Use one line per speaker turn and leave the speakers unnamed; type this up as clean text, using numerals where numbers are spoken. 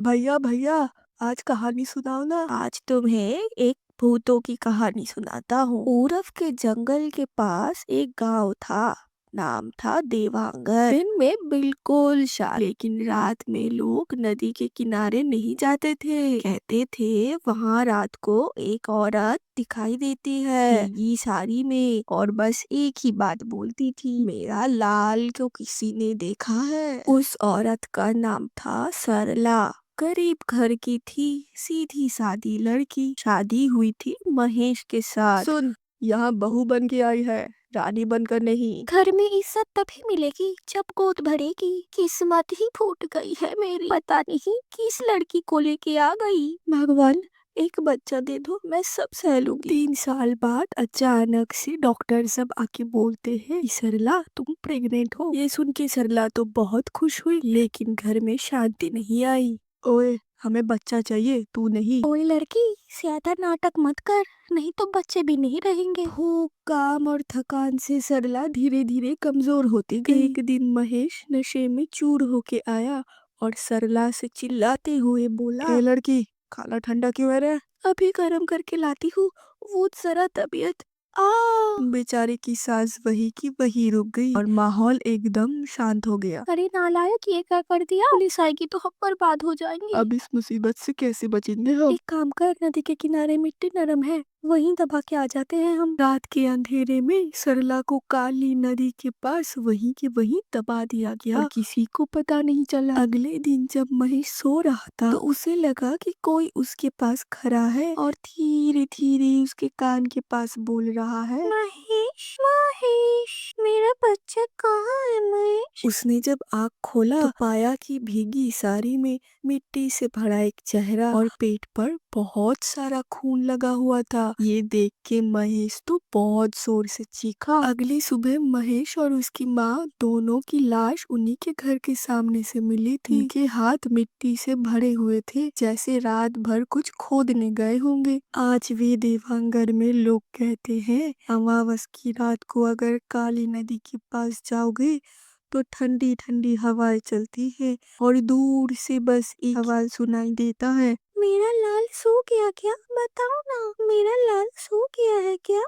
भैया भैया, आज कहानी सुनाओ ना। आज तुम्हें एक भूतों की कहानी सुनाता हूँ। पूरब के जंगल के पास एक गांव था। नाम था देवांगर। दिन में बिल्कुल शांत, लेकिन रात में लोग नदी के किनारे नहीं जाते थे। कहते थे वहाँ रात को एक औरत दिखाई देती है भीगी साड़ी में, और बस एक ही बात बोलती थी, मेरा लाल को किसी ने देखा है। उस औरत का नाम था सरला। गरीब घर की थी, सीधी सादी लड़की। शादी हुई थी महेश के साथ। सुन, यहाँ बहू बन के आई है, रानी बनकर नहीं। घर में इज्जत तभी मिलेगी जब गोद भरेगी। किस्मत ही फूट गई है मेरी, पता नहीं किस लड़की को लेके आ गई। भगवान, एक बच्चा दे दो, मैं सब सह लूंगी। 3 साल बाद अचानक से डॉक्टर सब आके बोलते हैं, सरला तुम प्रेग्नेंट हो। ये सुन के सरला तो बहुत खुश हुई, लेकिन घर में शांति नहीं आई। ओए, हमें बच्चा चाहिए, तू नहीं। ओए लड़की, ज्यादा नाटक मत कर, नहीं तो बच्चे भी नहीं रहेंगे। भूख, काम और थकान से सरला धीरे धीरे कमजोर होती गई। एक दिन महेश नशे में चूर होके आया और सरला से चिल्लाते हुए बोला, ए लड़की, खाना ठंडा क्यों है रे? अभी गर्म करके लाती हूँ, वो जरा तबीयत। आ बेचारे की सांस वही की वही रुक गई और माहौल एकदम शांत हो गया। अरे नालायक, ये क्या कर दिया? पुलिस आएगी तो हम बर्बाद हो जाएंगे। अब इस मुसीबत से कैसे बचेंगे हम? एक काम कर, नदी के किनारे मिट्टी नरम है, वहीं दबा के आ जाते हैं हम। रात के अंधेरे में सरला को काली नदी के पास वहीं के वहीं दबा दिया गया और किसी को पता नहीं चला। अगले दिन जब महेश सो रहा था तो उसे लगा कि कोई उसके पास खड़ा है और धीरे धीरे उसके कान के पास बोल रहा है, महेश महेश, मेरा बच्चा कहाँ है महेश? उसने जब आँख खोला तो पाया कि भीगी साड़ी में मिट्टी से भरा एक चेहरा और पेट पर बहुत सारा खून लगा हुआ था। ये देख के महेश तो बहुत जोर से चीखा। अगली सुबह महेश और उसकी माँ दोनों की लाश उन्हीं के घर के सामने से मिली थी। उनके हाथ मिट्टी से भरे हुए थे, जैसे रात भर कुछ खोदने गए होंगे। आज भी देवांगर में लोग कहते हैं, अमावस की रात को अगर काली नदी के पास जाओगे तो ठंडी ठंडी हवाएं चलती है और दूर से बस एक आवाज सुनाई देता है, मेरा लाल सो गया क्या? बताओ ना, मेरा लाल सो गया है क्या?